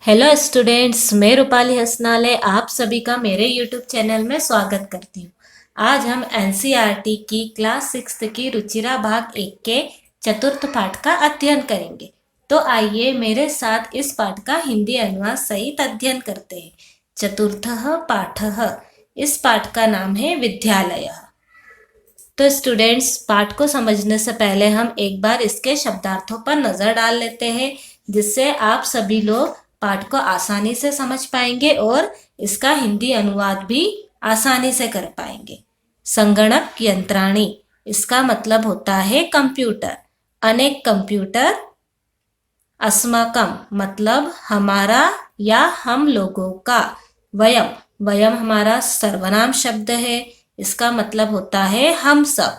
Hello students, मैं रूपाली हसनाले आप सभी का मेरे यूट्यूब चैनल में स्वागत करती हूँ। आज हम एनसीईआरटी की क्लास 6 की रुचिरा भाग 1 के चतुर्थ पाठ का अध्ययन करेंगे। तो आइए मेरे साथ इस पाठ का हिंदी अनुवाद सहित अध्ययन करते हैं। चतुर्थः पाठः, इस पाठ का नाम है विद्यालय। तो स्टूडेंट्स, पाठ को समझने से पहले हम एक बार इसके शब्दार्थों पर नजर डाल लेते हैं, जिससे आप सभी लोग पाठ को आसानी से समझ पाएंगे और इसका हिंदी अनुवाद भी आसानी से कर पाएंगे। संगणक यंत्राणी, इसका मतलब होता है कंप्यूटर। अनेक कंप्यूटर। अस्माकम मतलब हमारा या हम लोगों का। वयम, वयम हमारा सर्वनाम शब्द है, इसका मतलब होता है हम सब।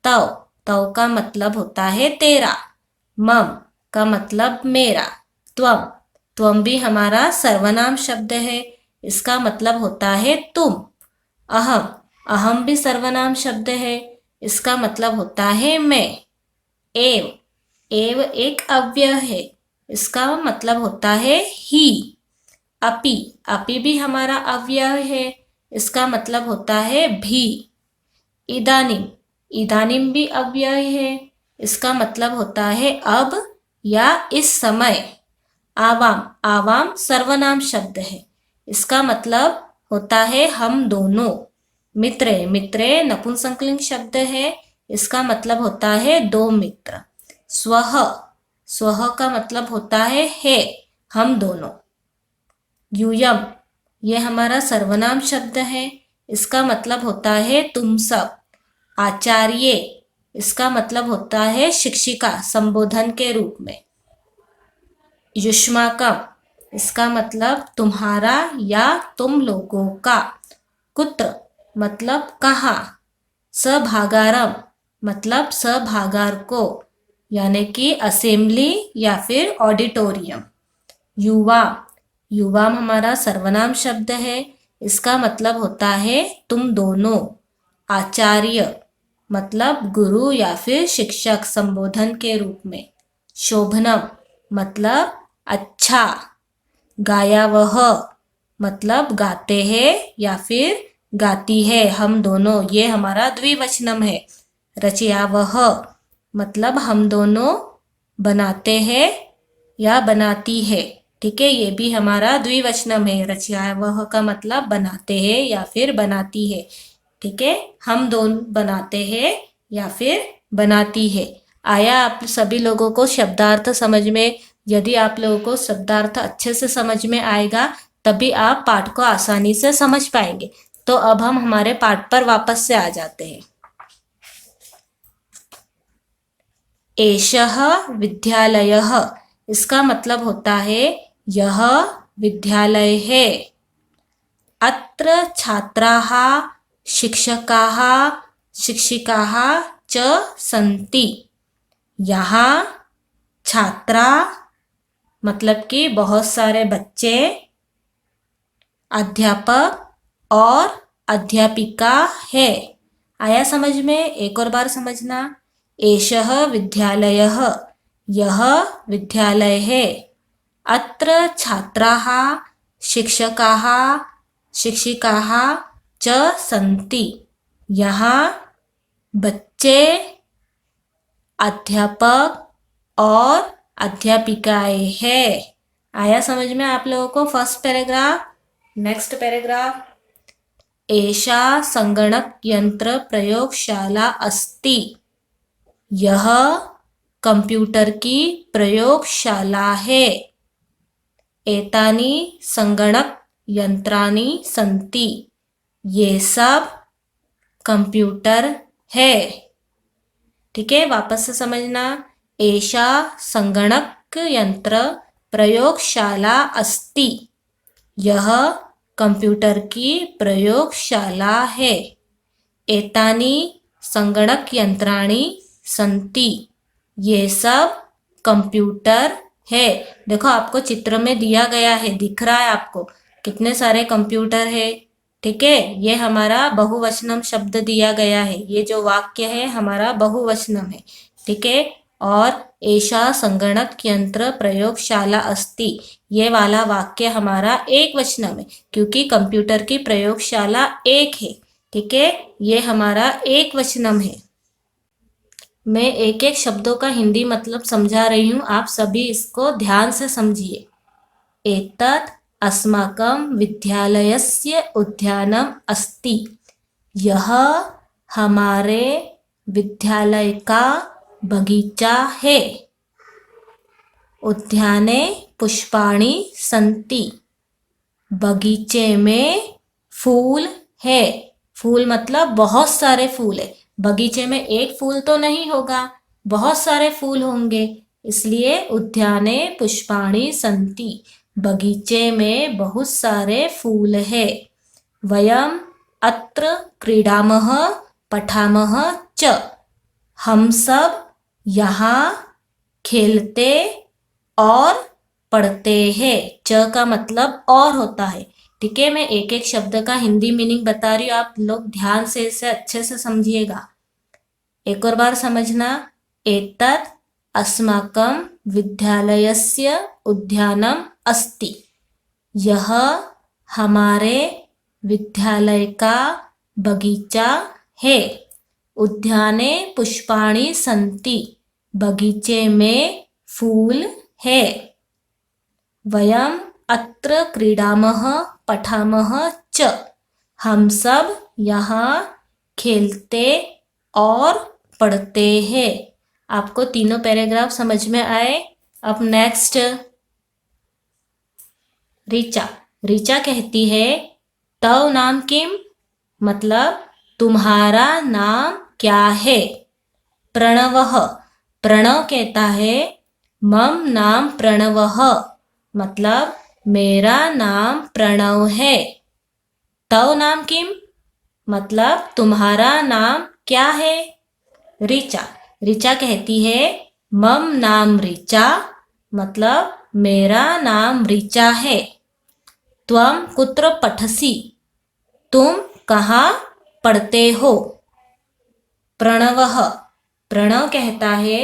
तव, तव का मतलब होता है तेरा। मम का मतलब मेरा। त्वम, त्वम भी हमारा सर्वनाम शब्द है, इसका मतलब होता है तुम। अहम, अहम भी सर्वनाम शब्द है, इसका मतलब होता है मैं। एव, एव एक अव्यय है, इसका मतलब होता है ही। अपि, अपि भी हमारा अव्यय है, इसका मतलब होता है भी। इदानीम, इदानीम भी अव्यय है, इसका मतलब होता है अब या इस समय। आवाम, आवाम सर्वनाम शब्द है, इसका मतलब होता है हम दोनों। मित्रे, मित्रे नपुंसकलिंग शब्द है, इसका मतलब होता है दो मित्र। स्वह, स्वह का मतलब होता है हम दोनों। यूयम, ये हमारा सर्वनाम शब्द है, इसका मतलब होता है तुम सब। आचार्य, इसका मतलब होता है शिक्षिका संबोधन के रूप में। युष्माकम, इसका मतलब तुम्हारा या तुम लोगों का। कुत्र मतलब कहाँ। सभागारम मतलब सभागार को, यानी कि असेंबली या फिर ऑडिटोरियम। युवा, युवा हमारा सर्वनाम शब्द है, इसका मतलब होता है तुम दोनों। आचार्य मतलब गुरु या फिर शिक्षक संबोधन के रूप में। शोभनम मतलब अच्छा। गायावह मतलब गाते हैं या फिर गाती है हम दोनों, ये हमारा द्विवचनम है। रचयावह मतलब हम दोनों बनाते हैं या बनाती है, ठीक है, ये भी हमारा द्विवचनम है। रचयावह का मतलब बनाते हैं या फिर बनाती है, ठीक है, हम दोनों बनाते हैं या फिर बनाती है। आया आप सभी लोगों को शब्दार्थ समझ में? यदि आप लोगों को शब्दार्थ अच्छे से समझ में आएगा तभी आप पाठ को आसानी से समझ पाएंगे। तो अब हम हमारे पाठ पर वापस से आ जाते हैं। एषः विद्यालयः, इसका मतलब होता है यह विद्यालय है। अत्र छात्राः शिक्षकाः शिक्षिकाः च सन्ति। यहाँ छात्रा मतलब कि बहुत सारे बच्चे, अध्यापक और अध्यापिका है। आया समझ में? एक और बार समझना। एषः विद्यालयः, यह विद्यालय है। अत्र छात्राः शिक्षकाः शिक्षिकाः च सन्ति। यहाँ बच्चे, अध्यापक और अध्यापिकाएं है। आया समझ में आप लोगों को फर्स्ट पैराग्राफ? Next paragraph. एषा संगणक यंत्र प्रयोगशाला अस्ति। यह कंप्यूटर की प्रयोगशाला है। एतानि संगणक यंत्राणि सन्ति। ये सब कंप्यूटर है, ठीक है, वापस से समझना। एषा संगणक यंत्र प्रयोगशाला अस्ति। यह कंप्यूटर की प्रयोगशाला है। एतानि संगणक यंत्राणि सन्ति। ये सब कंप्यूटर है। देखो आपको चित्र में दिया गया है, दिख रहा है आपको कितने सारे कंप्यूटर है, ठीक है। ये हमारा बहुवचनम शब्द दिया गया है, ये जो वाक्य है हमारा बहुवचनम है, ठीक है। और एषा संगणक यंत्र प्रयोगशाला अस्ति, ये वाला वाक्य हमारा एक वचन में, क्योंकि कंप्यूटर की प्रयोगशाला एक है। ठीक है, ये हमारा एक वचनम है। मैं एक एक शब्दों का हिंदी मतलब समझा रही हूँ, आप सभी इसको ध्यान से समझिए। एतत् अस्माकं विद्यालयस्य उद्यानम अस्ति, यह हमारे विद्यालय का बगीचा है। उद्याने पुष्पाणि सन्ति, बगीचे में फूल है। फूल मतलब बहुत सारे फूल है, बगीचे में एक फूल तो नहीं होगा, बहुत सारे फूल होंगे, इसलिए उद्याने पुष्पाणि सन्ति, बगीचे में बहुत सारे फूल है। वयम अत्र क्रीडामः पठामः च, हम सब यहाँ खेलते और पढ़ते हैं। च का मतलब और होता है। ठीक है, मैं एक एक शब्द का हिंदी मीनिंग बता रही हूँ, आप लोग ध्यान से इसे अच्छे से समझिएगा। एक और बार समझना। एतत् अस्माकं विद्यालयस्य उद्यानम अस्ति, यह हमारे विद्यालय का बगीचा है। उद्याने पुष्पाणि सन्ति, बगीचे में फूल है। वयम अत्र क्रीडामः पठामः च, हम सब यहाँ खेलते और पढ़ते हैं। आपको तीनों पैराग्राफ समझ में आए। अब नेक्स्ट ऋचा। ऋचा कहती है तव नाम किम, मतलब तुम्हारा नाम क्या है। प्रणवः, प्रणव कहता है मम नाम प्रणवः, मतलब मेरा नाम प्रणव है। तव नाम किम, मतलब तुम्हारा नाम क्या है। ऋचा, ऋचा कहती है मम नाम ऋचा, मतलब मेरा नाम ऋचा है। त्वम कुत्र पठसि, तुम कहाँ पढ़ते हो। प्रणवः, प्रणव कहता है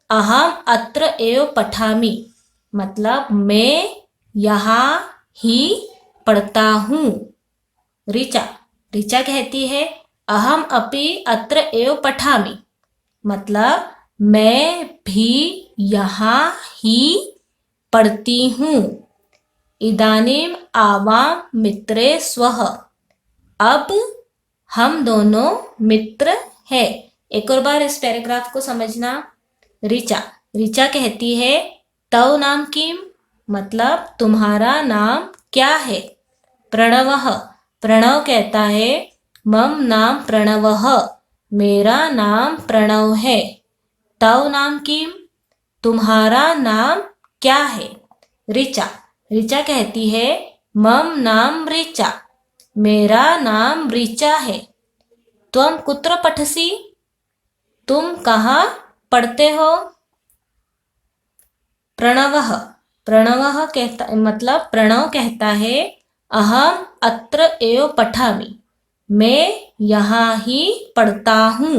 अहम अत्र एव पठामि, मतलब मैं यहाँ ही पढ़ता हूँ। ऋचा, ऋचा कहती है अहम अपि अत्र एव पठामि, मतलब मैं भी यहाँ ही पढ़ती हूँ। इदानीम आवाम मित्रे स्वः, अब हम दोनों मित्र हैं। एक और बार इस पैराग्राफ को समझना। ऋचा, ऋचा कहती है तव नाम किम, मतलब तुम्हारा नाम क्या है। प्रणवः, प्रणव कहता है मम नाम प्रणवः, मेरा नाम प्रणव है। तव नाम किम, तुम्हारा नाम क्या है। ऋचा, ऋचा कहती है मम नाम ऋचा, मेरा नाम ऋचा है। त्वम कुत्र पठसि, तुम कहाँ पढ़ते हो। प्रणवः, प्रणवः कहता मतलब प्रणव कहता है अहम अत्र एव पठामि, मैं यहाँ ही पढ़ता हूँ।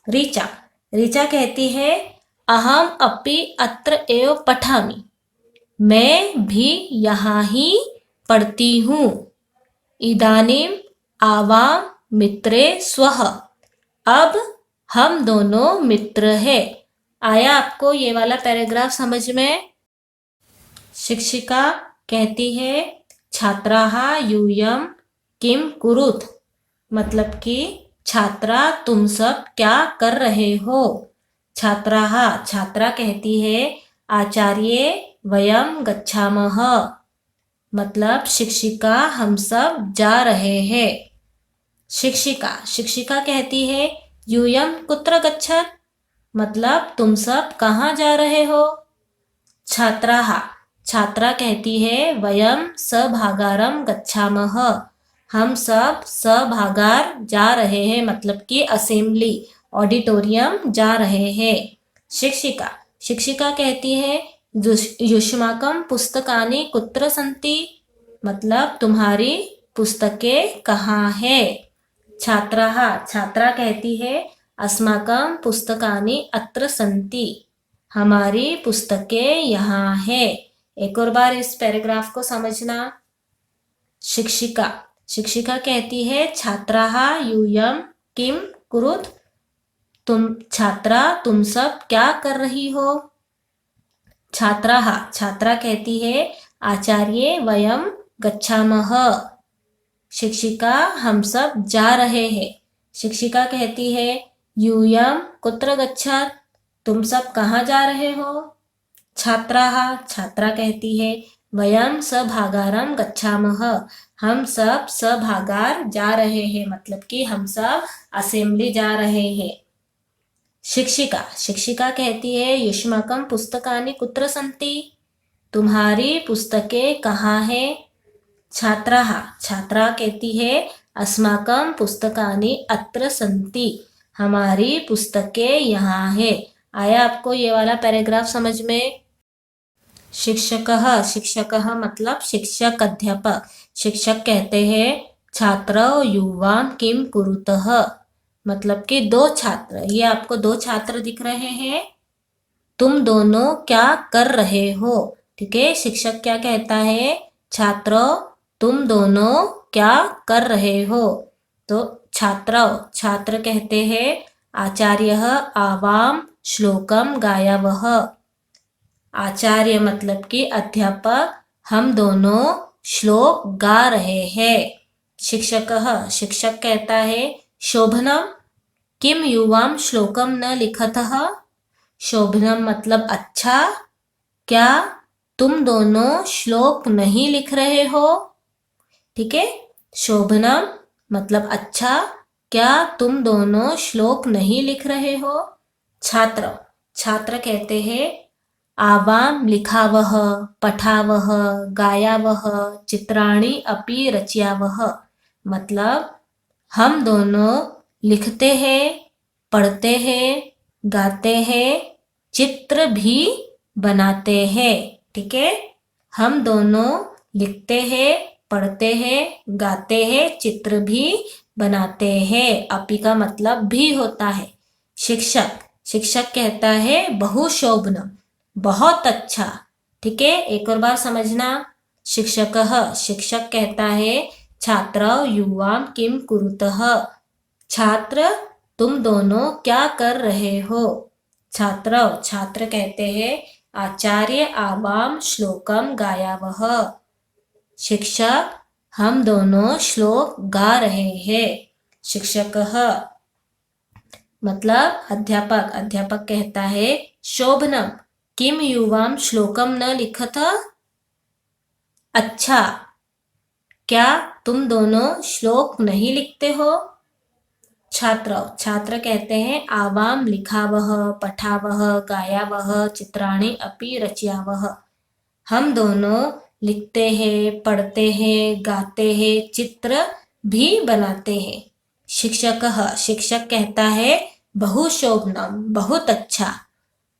ऋचा, ऋचा कहती है अहम अपि अत्र एव पठामि, मैं भी यहाँ ही पढ़ती हूँ। इदानीम आवाम मित्रे स्वः, अब हम दोनों मित्र हैं। आया आपको ये वाला पैराग्राफ समझ में। शिक्षिका कहती है छात्राः यूयं किम कुरुत, मतलब कि छात्रा तुम सब क्या कर रहे हो। छात्राः, छात्रा कहती है आचार्ये वयम गच्छामः, मतलब शिक्षिका हम सब जा रहे हैं। शिक्षिका, शिक्षिका कहती है यूयम कुत्र गच्छत, मतलब तुम सब कहाँ जा रहे हो। छात्राः, छात्रा कहती है वयम सभागारम गच्छामः, हम सब सभागार जा रहे हैं, मतलब कि असेंबली ऑडिटोरियम जा रहे हैं। शिक्षिका, शिक्षिका कहती है युष्माकं पुस्तकानि कुत्र सन्ति, मतलब तुम्हारी पुस्तकें कहाँ है। छात्राः, छात्रा कहती है अस्माकं पुस्तकानि अत्र सन्ति, हमारी पुस्तकें यहाँ है। एक और बार इस पैराग्राफ को समझना। शिक्षिका, शिक्षिका कहती है छात्राः यूयं किं कुरुत, तुम छात्रा तुम सब क्या कर रही हो। छात्राः, छात्रा कहती है आचार्ये वयं गच्छामः, शिक्षिका हम सब जा रहे हैं। शिक्षिका कहती है यूयं कुत्र गच्छात, तुम सब कहाँ जा रहे हो। छात्राः, छात्रा कहती है वयं सभागारं गच्छामः, हम सब सभागार जा रहे हैं, मतलब कि हम सब असेंबली जा रहे हैं। शिक्षिका, शिक्षिका कहती है युष्माकं पुस्तकानि कुत्र सन्ति, तुम्हारी पुस्तकें कहाँ है। छात्राः, छात्रा कहती है अस्माकं पुस्तकानि अत्र सन्ति, हमारी पुस्तकें यहाँ है। आया आपको ये वाला पैराग्राफ समझ में। शिक्षकः, शिक्षकः मतलब शिक्षक अध्यापक। शिक्षक कहते हैं छात्रौ युवां किं कुरुतः, मतलब कि दो छात्र, ये आपको दो छात्र दिख रहे हैं, तुम दोनों क्या कर रहे हो। ठीक है, शिक्षक क्या कहता है छात्रों तुम दोनों क्या कर रहे हो। तो छात्रौ, छात्र कहते हैं आचार्यः आवां श्लोकं गायावः, आचार्य मतलब कि अध्यापक हम दोनों श्लोक गा रहे हैं। शिक्षकः, शिक्षक कहता है शोभनम किम युवाम श्लोकम न लिखतः, शोभनम मतलब अच्छा, क्या तुम दोनों श्लोक नहीं लिख रहे हो। ठीक है, शोभनम मतलब अच्छा, क्या तुम दोनों श्लोक नहीं लिख रहे हो। छात्र, छात्र कहते हैं आवां लिखावः पठावः गायावः चित्राणि अपि रचयावः, मतलब हम दोनों लिखते हैं, पढ़ते हैं, गाते हैं, चित्र भी बनाते हैं। ठीक है, हम दोनों लिखते हैं, पढ़ते हैं, गाते हैं, चित्र भी बनाते हैं। अपि का मतलब भी होता है। शिक्षक, शिक्षक कहता है बहुशोभनम, बहुत अच्छा। ठीक है, एक और बार समझना। शिक्षकः, शिक्षक कहता है छात्रौ युवां किं कुरुतः, छात्र तुम दोनों क्या कर रहे हो। छात्रौ, छात्र कहते हैं आचार्य आवां श्लोकम गायावः, शिक्षक हम दोनों श्लोक गा रहे हैं। शिक्षकः मतलब अध्यापक, अध्यापक कहता है शोभनम किम युवाम श्लोकम न लिखत, अच्छा क्या तुम दोनों श्लोक नहीं लिखते हो। छात्र, छात्र कहते हैं आवाम लिखावः पठावः गायावः चित्राणि अपि रचयावः, हम दोनों लिखते हैं, पढ़ते हैं, गाते हैं, चित्र भी बनाते हैं। शिक्षकः, शिक्षक कहता है बहुशोभनम, बहुत अच्छा।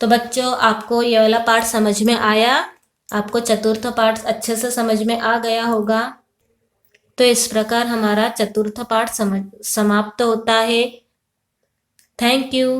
तो बच्चों आपको ये वाला पाठ समझ में आया, आपको चतुर्थ पाठ अच्छे से समझ में आ गया होगा। तो इस प्रकार हमारा चतुर्थ पाठ समाप्त होता है। Thank you.